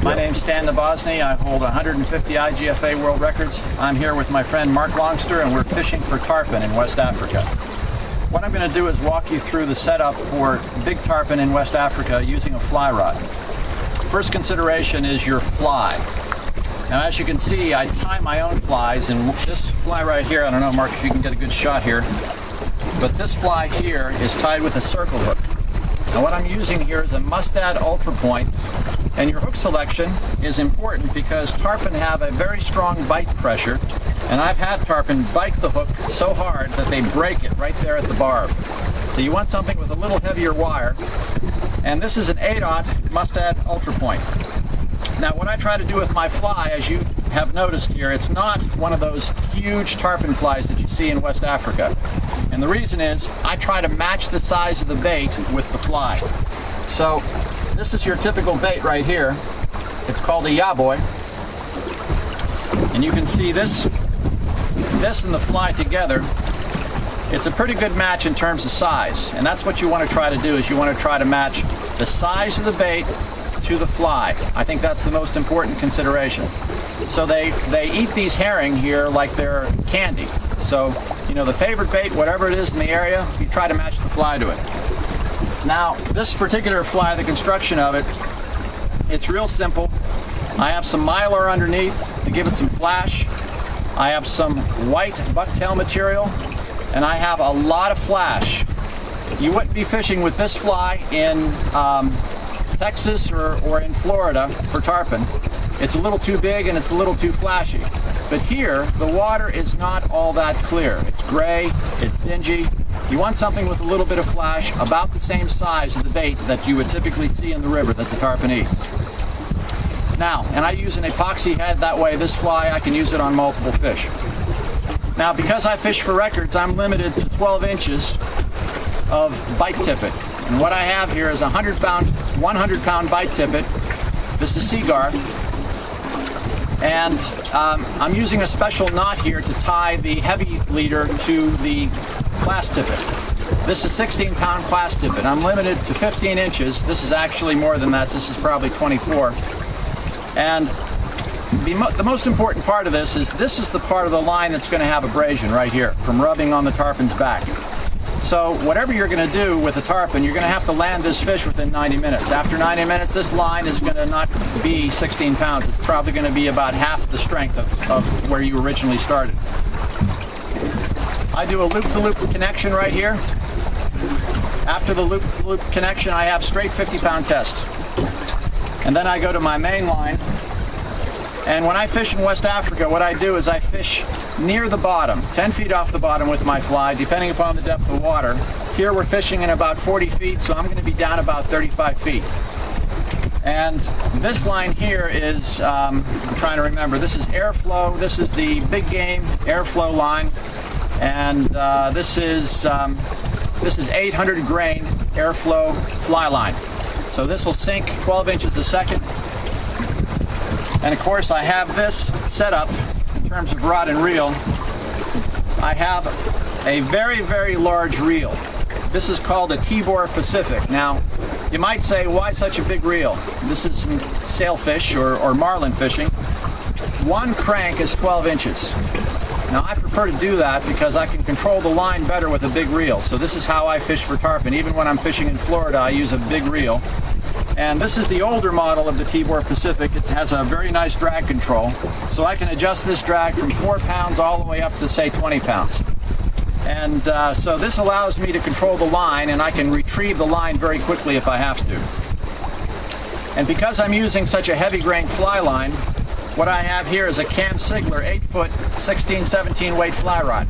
My name's Stan Nabosny. I hold 150 IG.F.A world records. I'm here with my friend Mark Longster, and we're fishing for tarpon in West Africa. What I'm going to do is walk you through the setup for big tarpon in West Africa using a fly rod. First consideration is your fly. Now, as you can see, I tie my own flies, and this fly right here, I don't know, Mark, if you can get a good shot here, but this fly here is tied with a circle hook. Now, what I'm using here is a Mustad Ultra Point, and your hook selection is important because tarpon have a very strong bite pressure, and I've had tarpon bite the hook so hard that they break it right there at the barb. So you want something with a little heavier wire, and this is an 8/0 Mustad Ultra Point. Now, what I try to do with my fly, as you have noticed here, it's not one of those huge tarpon flies that you see in West Africa. And the reason is, I try to match the size of the bait with the fly. So, this is your typical bait right here. It's called a yaboy. And you can see this and the fly together. It's a pretty good match in terms of size. And that's what you want to try to do, is you want to try to match the size of the bait to the fly. I think that's the most important consideration. So they eat these herring here like they're candy. So, you know, the favorite bait, whatever it is in the area, you try to match the fly to it. Now, this particular fly, the construction of it, it's real simple. I have some mylar underneath to give it some flash. I have some white bucktail material, and I have a lot of flash. You wouldn't be fishing with this fly in Texas or in Florida for tarpon. It's a little too big and it's a little too flashy. But here, the water is not all that clear. It's gray, it's dingy. You want something with a little bit of flash, about the same size of the bait that you would typically see in the river that the tarpon eat. Now, and I use an epoxy head, that way this fly, I can use it on multiple fish. Now, because I fish for records, I'm limited to 12 inches of bite tippet. And what I have here is a 100-pound bite tippet. This is Seagar. And I'm using a special knot here to tie the heavy leader to the class tippet. This is 16-pound class tippet. I'm limited to 15 inches. This is actually more than that. This is probably 24. And the most important part of this is the part of the line that's going to have abrasion right here from rubbing on the tarpon's back. So whatever you're going to do with the tarpon, you're going to have to land this fish within 90 minutes. After 90 minutes, this line is going to not be 16 pounds. It's probably going to be about half the strength of where you originally started. I do a loop-to-loop connection right here. After the loop-to-loop connection, I have straight 50-pound test. And then I go to my main line. And when I fish in West Africa, what I do is I fish near the bottom, 10 feet off the bottom with my fly, depending upon the depth of water. Here we're fishing in about 40 feet, so I'm going to be down about 35 feet. And this line here is, I'm trying to remember, this is airflow. This is the big game airflow line. And this is 800 grain airflow fly line. So this will sink 12 inches a second. And of course, I have this set up in terms of rod and reel. I have a very, very large reel. This is called a T-Bore Pacific. Now, you might say, why such a big reel? This is sailfish or marlin fishing. One crank is 12 inches. Now, I prefer to do that because I can control the line better with a big reel. So this is how I fish for tarpon. Even when I'm fishing in Florida, I use a big reel. And this is the older model of the T-Bore Pacific. It has a very nice drag control. So I can adjust this drag from 4 pounds all the way up to, say, 20 pounds. And so this allows me to control the line, and I can retrieve the line very quickly if I have to. And because I'm using such a heavy grain fly line, what I have here is a Cam Sigler 8-foot, 16-17 weight fly rod.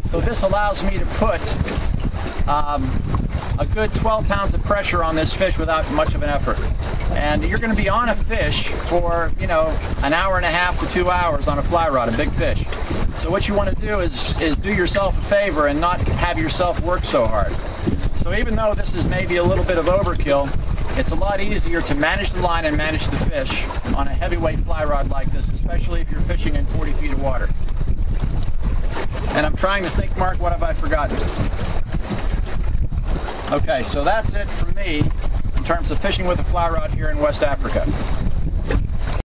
So this allows me to put a good 12 pounds of pressure on this fish without much of an effort. And you're going to be on a fish for, you know, an hour and a half to 2 hours on a fly rod, a big fish. So what you want to do is do yourself a favor and not have yourself work so hard. So even though this is maybe a little bit of overkill, it's a lot easier to manage the line and manage the fish on a heavyweight fly rod like this, especially if you're fishing in 40 feet of water. And I'm trying to think, Mark, what have I forgotten? Okay, so that's it for me in terms of fishing with a fly rod here in West Africa.